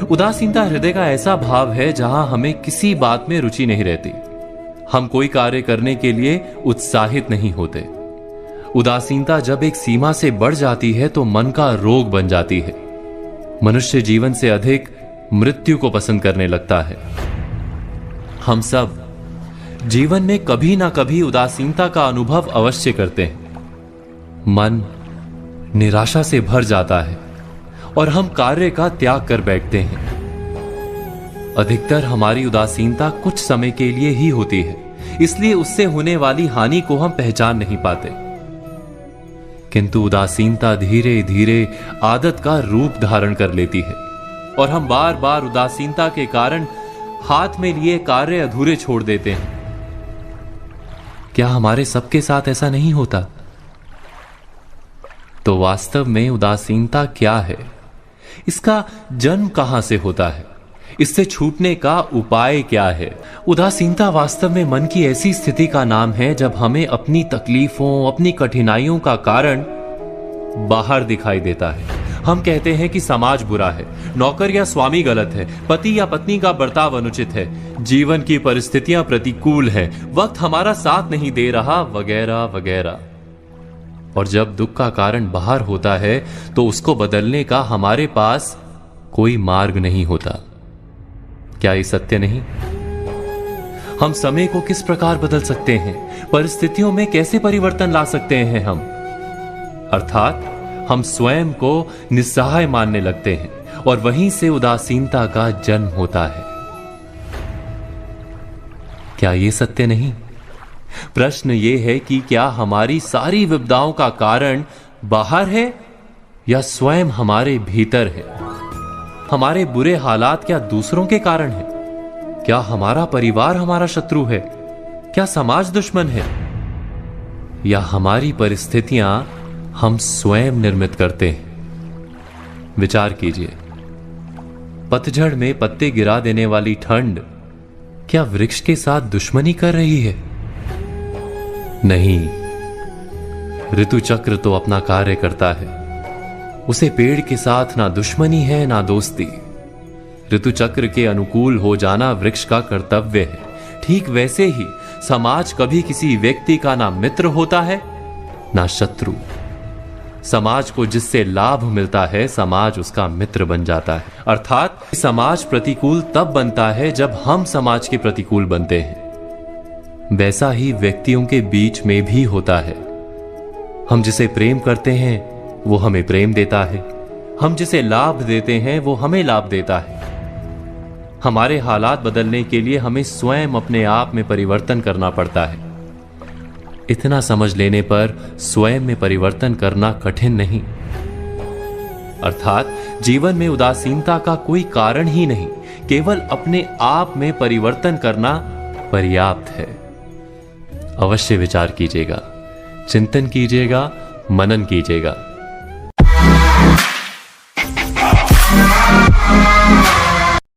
उदासीनता हृदय का ऐसा भाव है जहां हमें किसी बात में रुचि नहीं रहती। हम कोई कार्य करने के लिए उत्साहित नहीं होते। उदासीनता जब एक सीमा से बढ़ जाती है तो मन का रोग बन जाती है। मनुष्य जीवन से अधिक मृत्यु को पसंद करने लगता है। हम सब जीवन में कभी ना कभी उदासीनता का अनुभव अवश्य करते हैं। मन निराशा से भर जाता है और हम कार्य का त्याग कर बैठते हैं। अधिकतर हमारी उदासीनता कुछ समय के लिए ही होती है, इसलिए उससे होने वाली हानि को हम पहचान नहीं पाते। किंतु उदासीनता धीरे धीरे आदत का रूप धारण कर लेती है और हम बार बार उदासीनता के कारण हाथ में लिए कार्य अधूरे छोड़ देते हैं। क्या हमारे सबके साथ ऐसा नहीं होता? तो वास्तव में उदासीनता क्या है? इसका जन्म कहां से होता है? इससे छूटने का उपाय क्या है? उदासीनता वास्तव में मन की ऐसी स्थिति का नाम है जब हमें अपनी तकलीफों, अपनी कठिनाइयों का कारण बाहर दिखाई देता है। हम कहते हैं कि समाज बुरा है, नौकर या स्वामी गलत है, पति या पत्नी का बर्ताव अनुचित है, जीवन की परिस्थितियां प्रतिकूल है, वक्त हमारा साथ नहीं दे रहा, वगैरह वगैरह। और जब दुख का कारण बाहर होता है तो उसको बदलने का हमारे पास कोई मार्ग नहीं होता। क्या ये सत्य नहीं? हम समय को किस प्रकार बदल सकते हैं? परिस्थितियों में कैसे परिवर्तन ला सकते हैं हम? अर्थात हम स्वयं को निस्सहाय मानने लगते हैं और वहीं से उदासीनता का जन्म होता है। क्या यह सत्य नहीं? प्रश्न यह है कि क्या हमारी सारी विपदाओं का कारण बाहर है या स्वयं हमारे भीतर है? हमारे बुरे हालात क्या दूसरों के कारण है? क्या हमारा परिवार हमारा शत्रु है? क्या समाज दुश्मन है? या हमारी परिस्थितियां हम स्वयं निर्मित करते हैं? विचार कीजिए, पतझड़ में पत्ते गिरा देने वाली ठंड क्या वृक्ष के साथ दुश्मनी कर रही है? नहीं, ऋतु चक्र तो अपना कार्य करता है। उसे पेड़ के साथ ना दुश्मनी है ना दोस्ती। ऋतु चक्र के अनुकूल हो जाना वृक्ष का कर्तव्य है। ठीक वैसे ही समाज कभी किसी व्यक्ति का ना मित्र होता है ना शत्रु। समाज को जिससे लाभ मिलता है, समाज उसका मित्र बन जाता है। अर्थात समाज प्रतिकूल तब बनता है जब हम समाज के प्रतिकूल बनते हैं। वैसा ही व्यक्तियों के बीच में भी होता है। हम जिसे प्रेम करते हैं वो हमें प्रेम देता है, हम जिसे लाभ देते हैं वो हमें लाभ देता है। हमारे हालात बदलने के लिए हमें स्वयं अपने आप में परिवर्तन करना पड़ता है। इतना समझ लेने पर स्वयं में परिवर्तन करना कठिन नहीं। अर्थात जीवन में उदासीनता का कोई कारण ही नहीं, केवल अपने आप में परिवर्तन करना पर्याप्त है। अवश्य विचार कीजिएगा, चिंतन कीजिएगा, मनन कीजिएगा।